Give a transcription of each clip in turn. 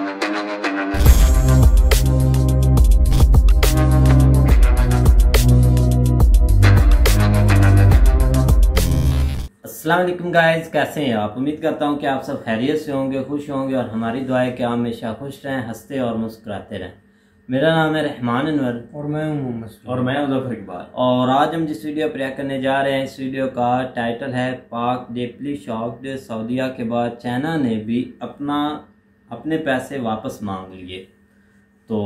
अस्सलाम वालेकुम गाइस, कैसे हैं आप। उम्मीद करता हूं कि आप सब खैरियत से होंगे, खुश होंगे और हमारी दुआ है कि आप हमेशा खुश रहें, हंसते और मुस्कुराते रहें। मेरा नाम है रहमान अनवर और मैं हूं मोहम्मद और मैं मुजफ्फर इकबाल। और आज हम जिस वीडियो पर रिएक्ट करने जा रहे हैं, इस वीडियो का टाइटल है पाक डीपली शॉक्ड, सऊदीया के बाद चाइना ने भी अपने पैसे वापस मांग लिए। तो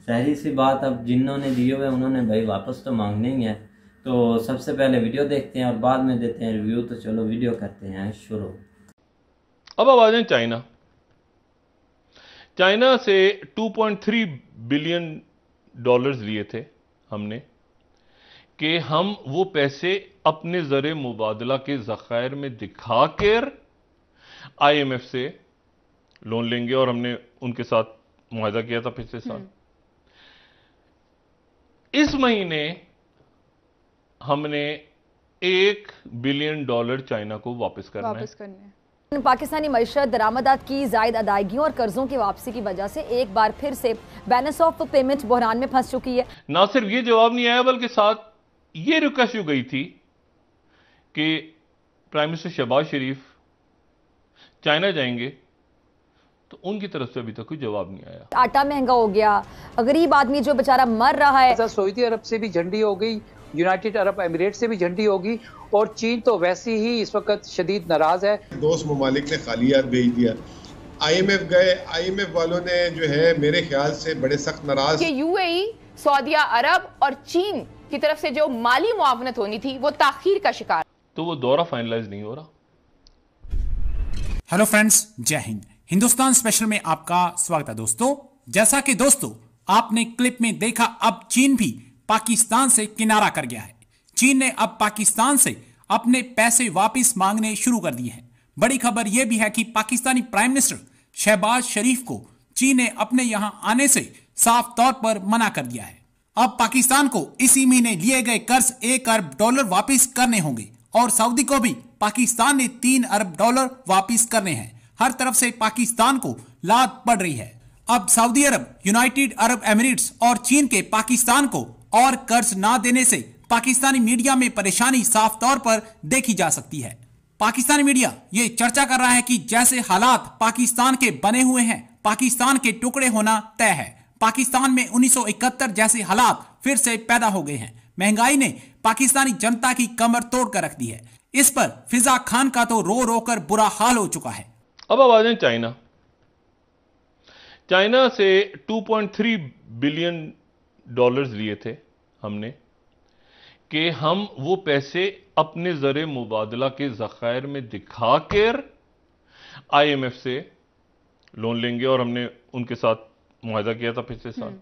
जाहिर सी बात, अब जिन्होंने दिए हुए उन्होंने भाई वापस तो मांगने ही है। तो सबसे पहले वीडियो देखते हैं और बाद में देते हैं रिव्यू। तो चलो वीडियो करते हैं शुरू। अब आ जाए चाइना से 2.3 बिलियन डॉलर्स लिए थे हमने कि हम वो पैसे अपने ज़र मुबादला के ज़खायर में दिखाकर IMF से लोन लेंगे, और हमने उनके साथ मुआहदा किया था पिछले साल। इस महीने हमने $1 बिलियन चाइना को वापस करना है। पाकिस्तानी मईशत दरामदात की जायद अदायगियों और कर्जों की वापसी की वजह से एक बार फिर से बैलेंस ऑफ पेमेंट बहरान में फंस चुकी है। ना सिर्फ ये जवाब नहीं आया, बल्कि साथ ये रिक्वेस्ट गई थी कि प्राइम मिनिस्टर शहबाज शरीफ चाइना जाएंगे, तो उनकी तरफ से अभी तक कोई जवाब नहीं आया। आटा महंगा हो गया, गरीब आदमी जो बेचारा मर रहा है। सऊदी अरब से भी झंडी हो गई, यूनाइटेड अरब एमिरेट से भी झंडी होगी, और चीन तो वैसे ही इस वक्त शदीद नाराज है। दोस्त ममालिक ने खाली हाथ भेज दिया। IMF गए, IMF वालों ने जो है मेरे ख्याल से बड़े सख्त नाराज कि UAE, सऊदी अरब और चीन की तरफ से जो माली मुआवनत होनी थी वो ताखीर का शिकार। तो वो दौरा फाइनलाइज नहीं हो रहा। हेलो फ्रेंड्स, जय हिंद। हिंदुस्तान स्पेशल में आपका स्वागत है दोस्तों। जैसा कि दोस्तों आपने क्लिप में देखा, अब चीन भी पाकिस्तान से किनारा कर गया है। चीन ने अब पाकिस्तान से अपने पैसे वापस मांगने शुरू कर दिए हैं। बड़ी खबर यह भी है कि पाकिस्तानी प्राइम मिनिस्टर शहबाज शरीफ को चीन ने अपने यहां आने से साफ तौर पर मना कर दिया है। अब पाकिस्तान को इसी महीने लिए गए कर्ज $1 अरब वापस करने होंगे, और सऊदी को भी पाकिस्तान ने $3 अरब वापस करने हैं। हर तरफ से पाकिस्तान को लात पड़ रही है। अब सऊदी अरब, यूनाइटेड अरब एमिरेट्स और चीन के पाकिस्तान को और कर्ज ना देने से पाकिस्तानी मीडिया में परेशानी साफ तौर पर देखी जा सकती है। पाकिस्तानी मीडिया ये चर्चा कर रहा है कि जैसे हालात पाकिस्तान के बने हुए हैं, पाकिस्तान के टुकड़े होना तय है। पाकिस्तान में 1971 जैसे हालात फिर से पैदा हो गए हैं। महंगाई ने पाकिस्तानी जनता की कमर तोड़ कर रख दी है। इस पर फिजा खान का तो रो रो कर बुरा हाल हो चुका है। अब आ जाए चाइना से 2.3 बिलियन डॉलर्स लिए थे हमने कि हम वो पैसे अपने ज़र मुबादला के ज़खायर में दिखाकर IMF से लोन लेंगे, और हमने उनके साथ मुआहदा किया था पिछले साल।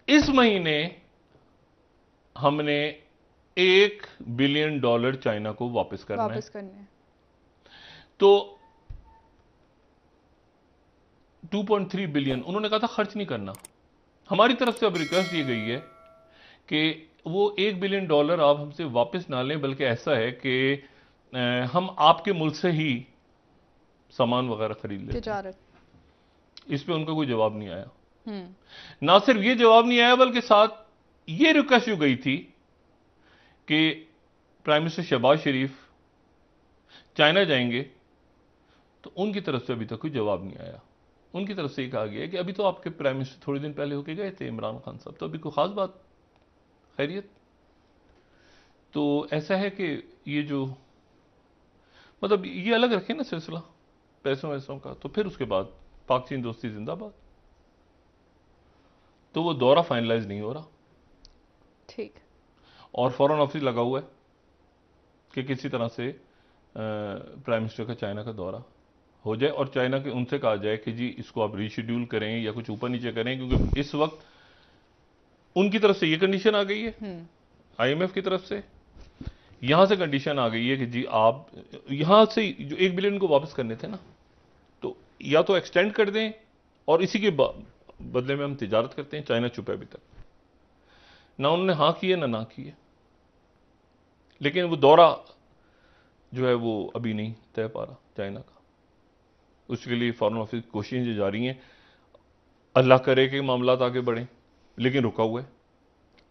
इस महीने हमने $1 बिलियन चाइना को वापस करना है। तो 2.3 बिलियन उन्होंने कहा था खर्च नहीं करना। हमारी तरफ से अब रिक्वेस्ट ये गई है कि वो $1 बिलियन आप हमसे वापस ना लें, बल्कि ऐसा है कि हम आपके मुल्क से ही सामान वगैरह खरीद लें। इस पे उनका कोई जवाब नहीं आया। ना सिर्फ ये जवाब नहीं आया, बल्कि साथ ये रिक्वेस्ट गई थी कि प्राइम मिनिस्टर शहबाज शरीफ चाइना जाएंगे, तो उनकी तरफ से अभी तक कोई जवाब नहीं आया। उनकी तरफ से ये कहा गया कि अभी तो आपके प्राइम मिनिस्टर थोड़े दिन पहले होके गए थे, इमरान खान साहब, तो अभी कोई खास बात, खैरियत। तो ऐसा है कि ये जो मतलब ये अलग रखे ना सिलसिला पैसों वैसों का, तो फिर उसके बाद पाक चीन दोस्ती जिंदाबाद। तो वो दौरा फाइनलाइज नहीं हो रहा। ठीक। और फॉरेन ऑफिस लगा हुआ है कि किसी तरह से प्राइम मिनिस्टर का चाइना का दौरा हो जाए, और चाइना के उनसे कहा जाए कि जी इसको आप रीशेड्यूल करें या कुछ ऊपर नीचे करें, क्योंकि इस वक्त उनकी तरफ से ये कंडीशन आ गई है, IMF की तरफ से यहां से कंडीशन आ गई है कि जी आप यहां से जो $1 बिलियन को वापस करने थे ना, तो या तो एक्सटेंड कर दें, और इसी के बदले में हम तिजारत करते हैं। चाइना चुप है अभी तक, ना उन्होंने हाँ की है ना की है, लेकिन वो दौरा जो है वो अभी नहीं तय पा रहा चाइना का। उसके लिए फॉरेन ऑफिस कोशिशें जारी हैं। अल्लाह करे कि मामला आगे बढ़ें, लेकिन रुका हुआ है।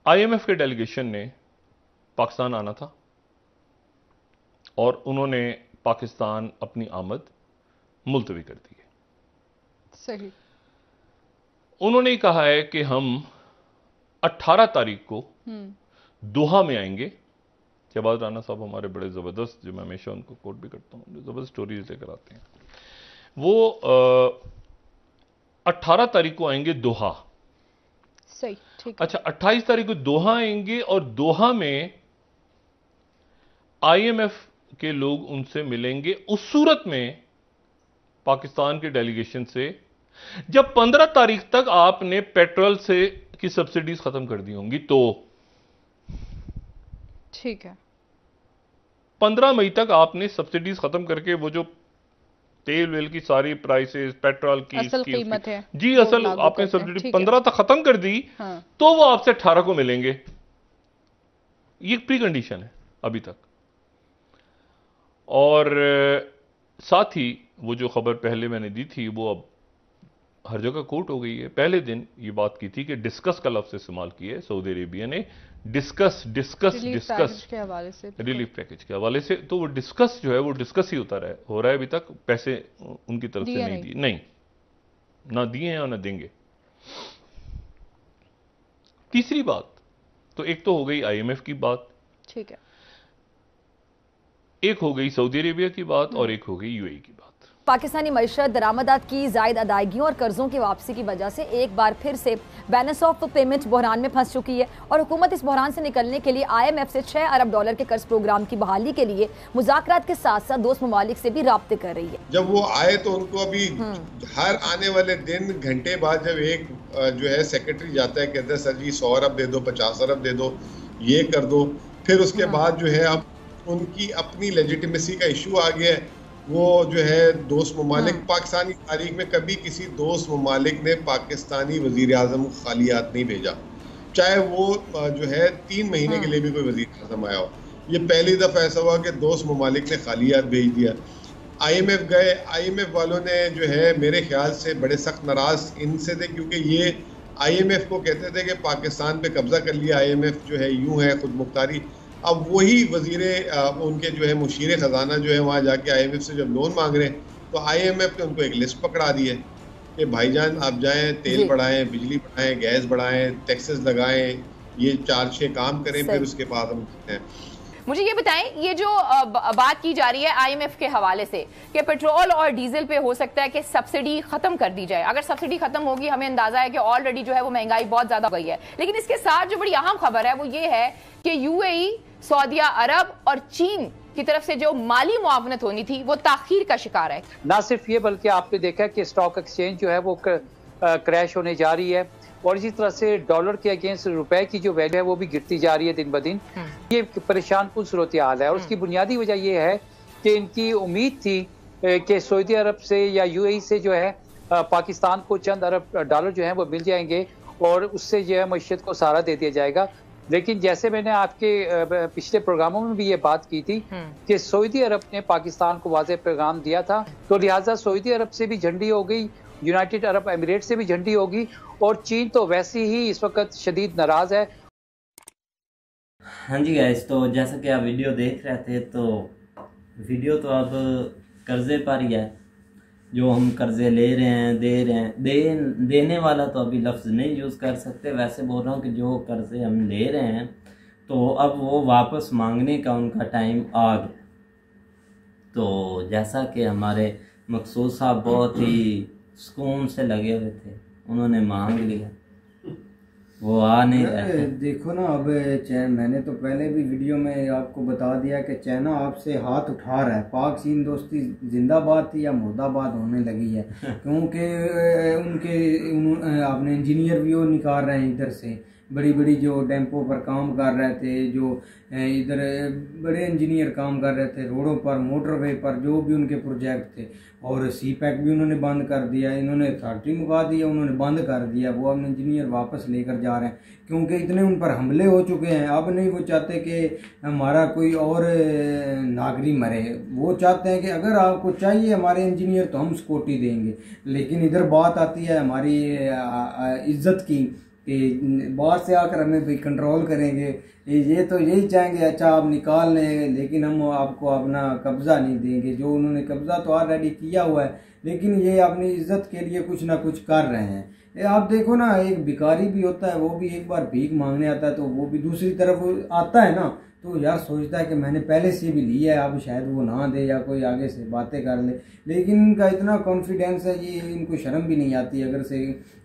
IMF के डेलीगेशन ने पाकिस्तान आना था और उन्होंने पाकिस्तान अपनी आमद मुलतवी कर दी है। सही। उन्होंने कहा है कि हम 18 तारीख को दोहा में आएंगे। शहबाज राना साहब हमारे बड़े ज़बरदस्त, जो मैं हमेशा उनको कोट भी करता हूँ, जो ज़बरदस्त स्टोरीज लेकर आते हैं, वो 18 तारीख को आएंगे दोहा। सही, ठीक। अच्छा, 28 तारीख को दोहा आएंगे और दोहा में IMF के लोग उनसे मिलेंगे उस सूरत में पाकिस्तान के डेलीगेशन से जब 15 तारीख तक आपने पेट्रोल से की सब्सिडीज खत्म कर दी होंगी। तो ठीक है, 15 मई तक आपने सब्सिडीज खत्म करके वो जो तेल वेल की सारी प्राइसेस, पेट्रोल की असल कीमत है जी, असल आपने सब्सिडी 15 तक खत्म कर दी। हाँ। तो वो आपसे 18 को मिलेंगे। ये प्री कंडीशन है अभी तक। और साथ ही वो जो खबर पहले मैंने दी थी वो अब हर जगह कोट हो गई है। पहले दिन ये बात की थी कि डिस्कस का लफ्ज इस्तेमाल किया है सऊदी अरेबिया ने, डिस्कस के हवाले से, रिलीफ पैकेज के हवाले से। तो वो डिस्कस जो है वो डिस्कस ही होता हो रहा है। अभी तक पैसे उनकी तरफ से नहीं दिए, नहीं ना दिए हैं और ना देंगे। तीसरी बात तो एक तो हो गई IMF की बात, ठीक है, एक हो गई सऊदी अरेबिया की बात और एक हो गई UAE की बात। पाकिस्तानी मईशत दरामदात की जायद अदायगियों और कर्जों की वापसी की वजह से एक बार फिर से बैलेंस ऑफ पेमेंट बहरान में फंस चुकी है और हुकूमत इस बहरान से निकलने के लिए IMF से $6 अरब के कर्ज प्रोग्राम की बहाली के लिए मुज़ाकरात के साथ साथ दोस्त ममालिक से भी राब्ते कर रही है। जब वो आए तो उनको अभी हर आने वाले दिन घंटे बाद जब एक जो है सेक्रेटरी जाता है, कहते हैं सर जी 100 अरब दे दो, 50 अरब दे दो, ये कर दो। फिर उसके बाद जो है अब उनकी अपनी लेजिटिमेसी का इशू आ गया है। वो जो है दोस्त ममालिक, पाकिस्तानी तारीख में कभी किसी दोस्त ममालिक ने पाकिस्तानी वजीर आज़म को खालियात नहीं भेजा, चाहे वो जो है 3 महीने के लिए भी कोई वजीर आज़म आया हो। ये पहली दफ़ा ऐसा हुआ कि दोस्त ममालिक ने खालियात भेज दिया। IMF गए, IMF वालों ने जो है मेरे ख्याल से बड़े सख्त नाराज़ इनसे थे, क्योंकि ये IMF को कहते थे कि पाकिस्तान पे कब्जा कर लिया, IMF जो है यूं है खुद मुख्तारी। अब वही वजीरे उनके जो है मुशीर ख़जाना जो है वहाँ जाके IMF से जब लोन मांग रहे हैं तो IMF ने उनको एक लिस्ट पकड़ा दी है कि भाईजान आप जाएं, तेल बढ़ाएं, बिजली बढ़ाएं, गैस बढ़ाएं, टैक्सेस लगाएं, ये 4-6 काम करें, फिर उसके बाद हम हैं। मुझे ये बताएं, ये जो बात की जा रही है IMF के हवाले से कि पेट्रोल और डीजल पे हो सकता है कि सब्सिडी खत्म कर दी जाए। अगर सब्सिडी खत्म होगी, हमें अंदाजा है कि ऑलरेडी जो है वो महंगाई बहुत ज्यादा हो गई है। लेकिन इसके साथ जो बड़ी अहम खबर है वो ये है कि UAE, सऊदी अरब और चीन की तरफ से जो माली मुआवनत होनी थी वो ताखीर का शिकार है। ना सिर्फ ये बल्कि आपने देखा कि स्टॉक एक्सचेंज जो है वो क्रैश होने जा रही है और इसी तरह से डॉलर के अगेंस्ट रुपए की जो वैल्यू है वो भी गिरती जा रही है दिन ब दिन। ये परेशान कुल सूरत हाल है और उसकी बुनियादी वजह ये है कि इनकी उम्मीद थी कि सऊदी अरब से या UAE से जो है पाकिस्तान को चंद अरब डॉलर जो है वो मिल जाएंगे और उससे जो है मईशत को सहारा दे दिया जाएगा। लेकिन जैसे मैंने आपके पिछले प्रोग्रामों में भी ये बात की थी कि सऊदी अरब ने पाकिस्तान को वाज़ेह पैगाम दिया था, तो लिहाजा सऊदी अरब से भी झंडी हो गई, यूनाइटेड अरब एमिरेट से भी झंडी होगी और चीन तो वैसे ही इस वक्त शदीद नाराज है। हाँ जी गाइस, तो जैसा कि आप वीडियो देख रहे थे तो वीडियो तो अब कर्जे पर ही है। जो हम कर्जे ले रहे हैं, दे रहे हैं, देने वाला तो अभी लफ्ज़ नहीं यूज़ कर सकते। वैसे बोल रहा हूँ कि जो कर्जे हम ले रहे हैं तो अब वो वापस मांगने का उनका टाइम आ गया। तो जैसा कि हमारे मकसूद साहब बहुत ही सुकून से लगे हुए थे, उन्होंने मांग लिया, वो आ नहीं रहे। देखो ना, अब मैंने तो पहले भी वीडियो में आपको बता दिया कि चाइना आपसे हाथ उठा रहा है। पाक चीन दोस्ती जिंदाबाद थी या मुर्दाबाद होने लगी है, क्योंकि आपने इंजीनियर भी वो निकाल रहे हैं इधर से, बड़ी बड़ी जो डेम्पो पर काम कर रहे थे, जो इधर बड़े इंजीनियर काम कर रहे थे रोडों पर, मोटरवे पर, जो भी उनके प्रोजेक्ट थे। और सी पैक भी उन्होंने बंद कर दिया, इन्होंने अथॉरिटी मुका दिया, उन्होंने बंद कर दिया। वो अब इंजीनियर वापस लेकर जा रहे हैं क्योंकि इतने उन पर हमले हो चुके हैं। अब नहीं वो चाहते कि हमारा कोई और नागरिक मरे, वो चाहते हैं कि अगर आपको चाहिए हमारे इंजीनियर तो हम सिक्योरिटी देंगे। लेकिन इधर बात आती है हमारी इज्जत की कि बाहर से आकर हमें भी कंट्रोल करेंगे, ये तो यही चाहेंगे अच्छा आप निकाल लें लेकिन हम आपको अपना कब्ज़ा नहीं देंगे। जो उन्होंने कब्ज़ा तो ऑलरेडी किया हुआ है, लेकिन ये अपनी इज्जत के लिए कुछ ना कुछ कर रहे हैं। आप देखो ना, एक भिखारी भी होता है, वो भी एक बार भीख मांगने आता है तो वो भी दूसरी तरफ आता है ना, तो यार सोचता है कि मैंने पहले से भी लिया है, अब शायद वो ना दे या कोई आगे से बातें कर ले। लेकिन इनका इतना कॉन्फिडेंस है, ये इनको शर्म भी नहीं आती। अगर से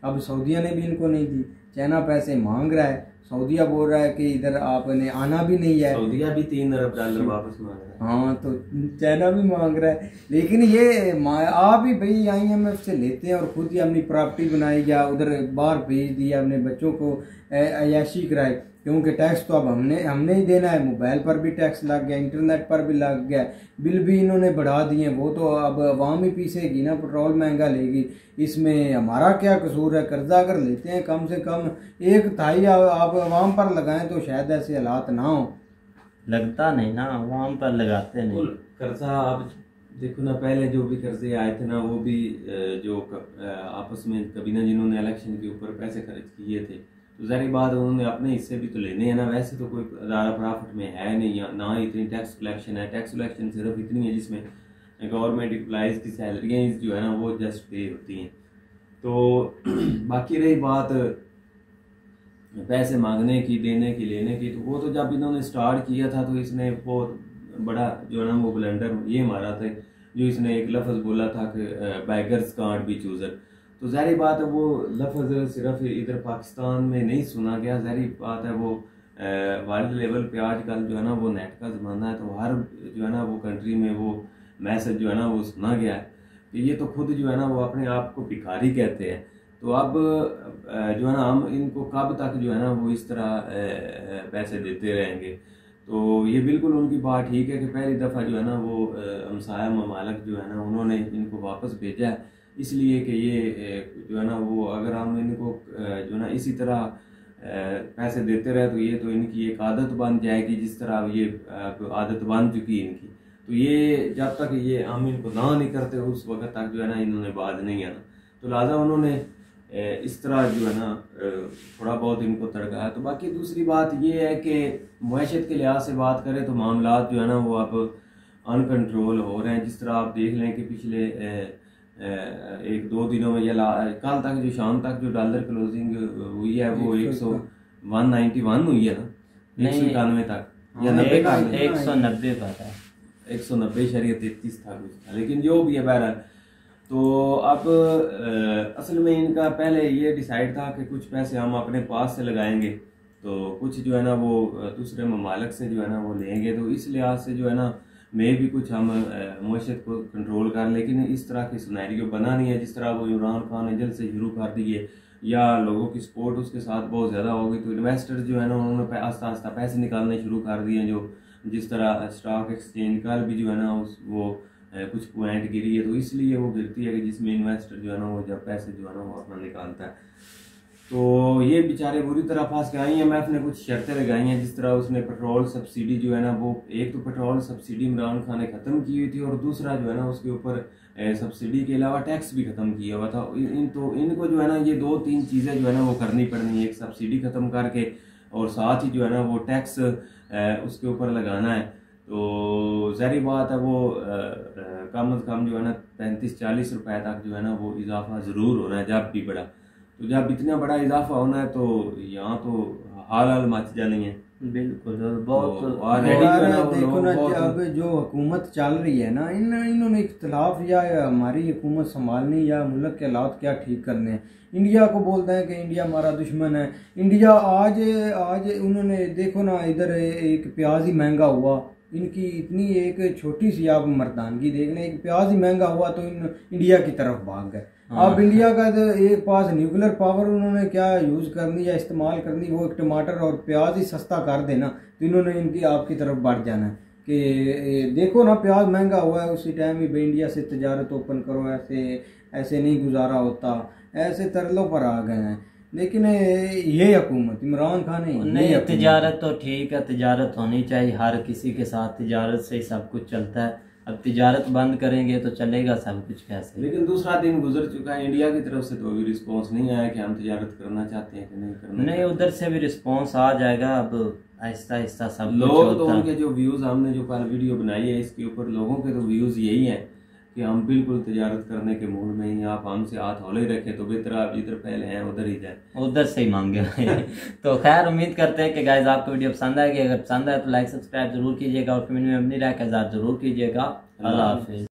अब सऊदीया ने भी इनको नहीं दी, चाइना पैसे मांग रहा है, सऊदीया बोल रहा है कि इधर आपने आना भी नहीं है, सऊदीया भी $3 अरब वापस मांग रहा है। हाँ, तो चाइना भी मांग रहा है। लेकिन ये आप ही भाई IMF से लेते हैं और खुद ही अपनी प्रॉपर्टी बनाई या उधर बाहर भेज दिया, अपने बच्चों को अयाशी कराए, क्योंकि टैक्स तो अब हमने ही देना है। मोबाइल पर भी टैक्स लग गया, इंटरनेट पर भी लग गया, बिल भी इन्होंने बढ़ा दिए। वो तो अब अवाम ही पीसेगी ना, पेट्रोल महंगा लेगी, इसमें हमारा क्या कसूर है। कर्जा अगर लेते हैं कम से कम 1/3 आप अवाम पर लगाएं तो शायद ऐसे हालात ना हो। लगता नहीं ना, अवाम पर लगाते नहीं। कर्जा आप देखो ना, पहले जो भी कर्जे आए थे ना, वो भी जो आपस में कभी ना जिन्होंने इलेक्शन के ऊपर पैसे खर्च किए थे, तो ज़ाहिर बात उन्होंने अपने हिस्से भी तो लेने हैं ना। वैसे तो कोई ज़्यादा प्रॉफिट में है नहीं, ना इतनी टैक्स कलेक्शन है। टैक्स कलेक्शन सिर्फ इतनी है जिसमें गवर्नमेंट एम्प्लॉइज़ की सैलरियाँ जो है ना वो जस्ट पे होती हैं। तो बाकी रही बात पैसे मांगने की, देने की, लेने की, तो वो तो जब इन्होंने स्टार्ट किया था तो इसने बहुत बड़ा जो है ना वो ब्लंडर ये मारा था, जो इसने एक लफ्ज़ बोला था कि बैगर्स कांट बी चूज़र। तो ज़ाहिर बात है वो लफ्ज़ सिर्फ इधर पाकिस्तान में नहीं सुना गया, ज़ाहिर बात है वो वर्ल्ड लेवल पे आजकल जो है ना वो नेट का ज़माना है, तो हर जो है ना वो कंट्री में वो मैसेज जो है ना वो सुना गया है कि ये तो खुद जो है ना वो अपने आप को भिखारी कहते हैं। तो अब जो है ना हम इनको कब तक जो है ना वो इस तरह पैसे देते रहेंगे। तो ये बिल्कुल उनकी बात ठीक है कि पहली दफ़ा जो है ना वो हमसाया ममालिक जो है ना उन्होंने इनको वापस भेजा है, इसलिए कि ये जो है ना वो अगर हम इनको जो है ना इसी तरह पैसे देते रहे तो ये तो इनकी एक आदत बन जाएगी, जिस तरह ये आदत बन चुकी है इनकी। तो ये जब तक ये हम इनको ना नहीं करते उस वक्त तक जो है ना इन्होंने बाज नहीं आना। तो लिहाजा उन्होंने इस तरह जो है ना थोड़ा बहुत इनको तड़का है। तो बाकी दूसरी बात ये है कि मुआशरत के लिहाज से बात करें तो मामला जो है ना वो अब अनकंट्रोल हो रहे हैं। जिस तरह आप देख लें कि पिछले 1-2 दिनों में या कल तक जो शाम तक जो डॉलर क्लोजिंग हुई है वो 191 हुई है ना, 191 तक या 90 का 190 का था, 190.33 था कुछ, लेकिन जो भी है बहरहाल। तो अब असल में इनका पहले ये डिसाइड था कि कुछ पैसे हम अपने पास से लगाएंगे, तो कुछ जो है ना वो दूसरे ममालिक से जो है ना वो लेंगे। तो इस लिहाज से जो है ना में भी कुछ हम मुआशरत को कंट्रोल कर, लेकिन इस तरह की सिनेरियो बना नहीं है जिस तरह वो इमरान खान ने जल्द से शुरू कर दिए या लोगों की सपोर्ट उसके साथ बहुत ज़्यादा हो गई। तो इन्वेस्टर जो है ना उन्होंने आस्ता आस्ता पैसे निकालने शुरू कर दिए। जो जिस तरह स्टॉक एक्सचेंज कल भी जो है ना वो कुछ पॉइंट गिरी है, तो इसलिए वो गिरती है कि जिसमें इन्वेस्टर जो है ना वो जब पैसे जो है ना वो अपना निकालता है। तो ये बेचारे बुरी तरह फंस गए। IMF ने कुछ शर्तें लगाई हैं, जिस तरह उसने पेट्रोल सब्सिडी जो है ना वो एक तो पेट्रोल सब्सिडी इमरान खान ने ख़त्म की हुई थी और दूसरा जो है ना उसके ऊपर सब्सिडी के अलावा टैक्स भी ख़त्म किया हुआ था। तो इनको जो है ना ये 2-3 चीज़ें जो है ना वो करनी पड़नी है, एक सब्सिडी ख़त्म करके और साथ ही जो है ना वो टैक्स उसके ऊपर लगाना है। तो ज़ाहिर बात है वो कम से कम जो है ना 35-40 रुपए तक जो है ना वो इजाफा ज़रूर होना है जब भी बड़ा। तो जब इतना बड़ा इजाफा होना है तो यहाँ तो हाल मच जानी है। बिल्कुल बहुत देखो ना अब जो हुकूमत चल रही है ना इन्होंने इख्तलाफ या हमारी हुकूमत संभालनी या मुल्क के हालात क्या ठीक करने हैं। इंडिया को बोलते हैं कि इंडिया हमारा दुश्मन है। इंडिया आज उन्होंने देखो ना इधर एक प्याज ही महंगा हुआ, इनकी इतनी एक छोटी सी आप मर्दानगी देख लें, एक प्याज ही महंगा हुआ तो इन इंडिया की तरफ भाग गए। अब इंडिया का तो एक पास न्यूक्लियर पावर उन्होंने क्या यूज करनी या इस्तेमाल करनी, वो एक टमाटर और प्याज ही सस्ता कर देना तो इन्होंने इनकी आपकी तरफ बढ़ जाना है कि देखो ना प्याज महंगा हुआ है, उसी टाइम ही इंडिया से तजारत ओपन करो, ऐसे नहीं गुजारा होता, ऐसे तरलों पर आ गए हैं। लेकिन ये हुकूमत इमरान खान नहीं, तिजारत तो ठीक है, तिजारत होनी चाहिए, हर किसी के साथ तिजारत से ही सब कुछ चलता है। अब तिजारत बंद करेंगे तो चलेगा सब कुछ कैसे? लेकिन दूसरा दिन गुजर चुका है, इंडिया की तरफ से तो अभी रिस्पॉन्स नहीं आया कि हम तिजारत करना चाहते हैं कि नहीं करना। नहीं, उधर से भी रिस्पॉन्स आ जाएगा, अब आहिस्ता आहिस्ता सब लोग तो उनके जो व्यूज हमने जो कल वीडियो बनाई है इसके ऊपर लोगों के तो व्यूज यही है कि हम बिल्कुल तिजारत करने के मूड में ही, आप हमसे हाथ हौले रखें तो बेहतर आप जिधर पहले हैं उधर ही जाए, उधर से ही मांगे। तो खैर उम्मीद करते हैं कि गाइस आपको वीडियो पसंद आएगी। अगर पसंद आए तो लाइक सब्सक्राइब जरूर कीजिएगा और कमेंट में अपनी राय का इज़हार जरूर कीजिएगा। अल्लाह हाफिज़।